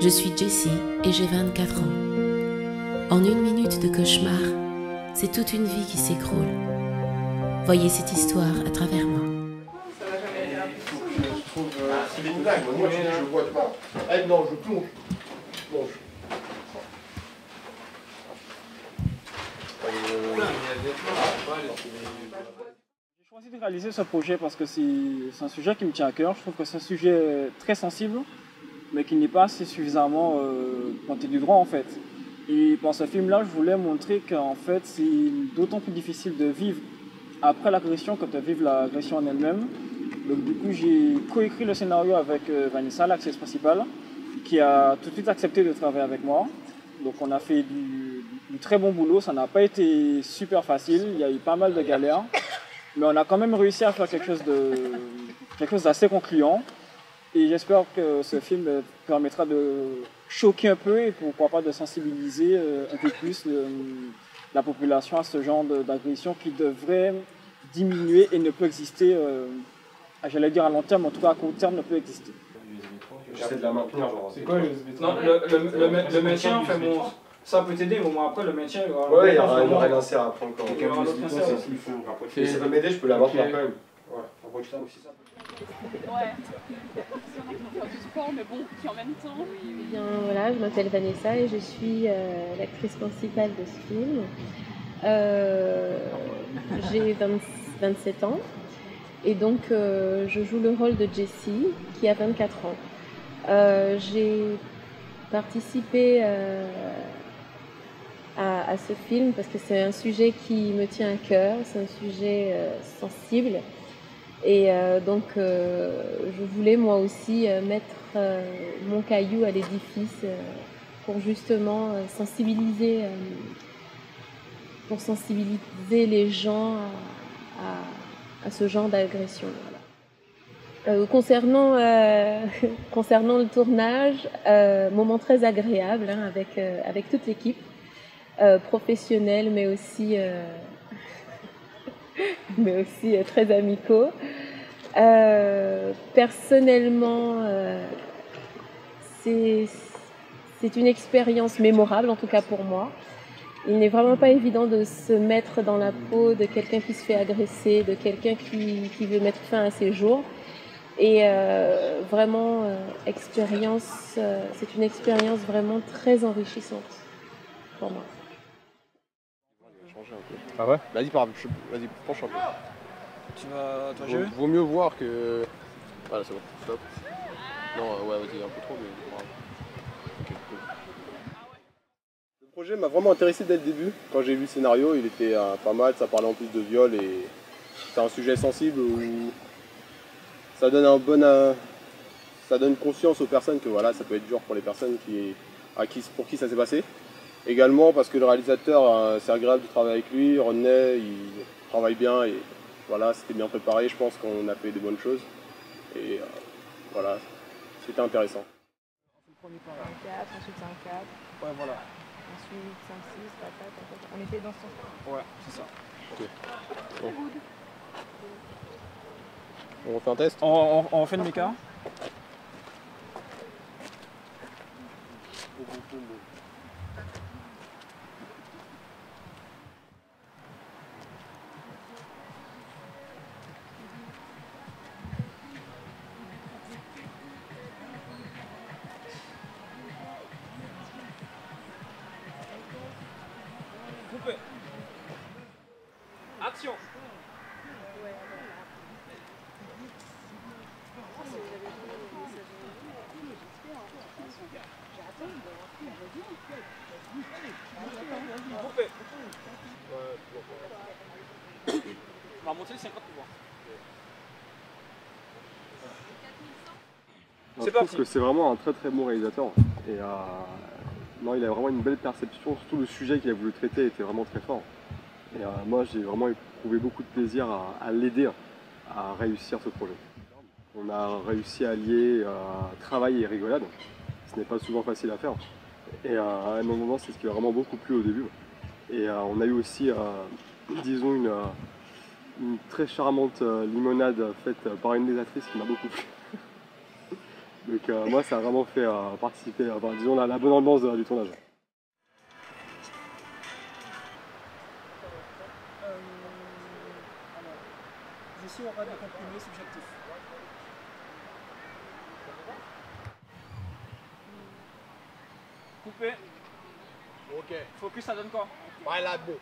Je suis Jessie et j'ai 24 ans. En une minute de cauchemar, c'est toute une vie qui s'écroule. Voyez cette histoire à travers moi. C'est une blague, moi je vois pas. Eh non, je plonge. J'ai choisi de réaliser ce projet parce que c'est un sujet qui me tient à cœur. Je trouve que c'est un sujet très sensible, mais qui n'est pas assez suffisamment pointé du doigt en fait. Et dans ce film-là, je voulais montrer qu'en fait, c'est d'autant plus difficile de vivre après l'agression que de vivre l'agression en elle-même. Donc du coup, j'ai coécrit le scénario avec Vanessa, l'actrice principale, qui a tout de suite accepté de travailler avec moi. Donc on a fait du très bon boulot, ça n'a pas été super facile, il y a eu pas mal de galères, mais on a quand même réussi à faire quelque chose d'assez concluant. Et j'espère que ce film permettra de choquer un peu et pourquoi pas de sensibiliser un peu plus la population à ce genre d'agression qui devrait diminuer et ne peut exister, j'allais dire à long terme, en tout cas à court terme ne peut exister. J'essaie de la maintenir, genre. C'est quoi l'USB? Non, le maintien, enfin bon, ça peut t'aider, mais moi après le maintien, il y aura Ouais, il y aura l'insert après encore. Il y aura l'autre insert aussi. Et ça peut m'aider, je peux la maintenir quand même. Ouais, après ça aussi ça. Ouais. Il y en a qui vont faire du sport, mais bon, qui en même temps. Bien, voilà, je m'appelle Vanessa et je suis l'actrice principale de ce film. J'ai 27 ans et donc je joue le rôle de Jessie qui a 24 ans. J'ai participé à ce film parce que c'est un sujet qui me tient à cœur, c'est un sujet sensible. Et donc, je voulais moi aussi mettre mon caillou à l'édifice pour justement sensibiliser les gens à ce genre d'agression. Voilà. Concernant le tournage, moment très agréable hein, avec toute l'équipe, professionnelle mais aussi très amicaux. Personnellement, c'est une expérience mémorable, en tout cas pour moi. Il n'est vraiment pas évident de se mettre dans la peau de quelqu'un qui se fait agresser, de quelqu'un qui veut mettre fin à ses jours. Et vraiment, c'est une expérience vraiment très enrichissante pour moi. Ah ouais? Vas-y, vas-y, penche un peu. Tu vas jouer? Vaut mieux voir que. Voilà, c'est bon, stop. Non, ouais, vas-y, un peu trop, mais. Ok, cool. Le projet m'a vraiment intéressé dès le début. Quand j'ai vu le scénario, il était pas mal, ça parlait en plus de viol et c'est un sujet sensible où ça donne ça donne conscience aux personnes que voilà, ça peut être dur pour les personnes pour qui ça s'est passé. Également parce que le réalisateur, c'est agréable de travailler avec lui, René, il travaille bien et voilà, c'était bien préparé, je pense qu'on a fait des bonnes choses et voilà, c'était intéressant. Un 4, ensuite c'est un 4. Ouais, voilà. Ensuite 5, 6, patate. On était dans ce sens-là. Ouais, c'est ça. Ok. Bon. On refait un test? On fait le méca. Coupé. Action. Coupé. On va monter les 50 pouvoirs. Je trouve que c'est vraiment un très très bon réalisateur et non, il a vraiment une belle perception, surtout le sujet qu'il a voulu traiter était vraiment très fort. Et moi j'ai vraiment éprouvé beaucoup de plaisir à l'aider à réussir ce projet. On a réussi à allier travail et rigolade, ce n'est pas souvent facile à faire. Et à un moment c'est ce qui m'a vraiment beaucoup plu au début. Et on a eu aussi, disons, une très charmante limonade faite par une des actrices qui m'a beaucoup plu. Donc moi, ça a vraiment fait participer, disons, la bonne ambiance du tournage. Je suis en radio comprimé subjectif. Coupé. Ok. Focus, ça donne quoi? Ouais, là, bon.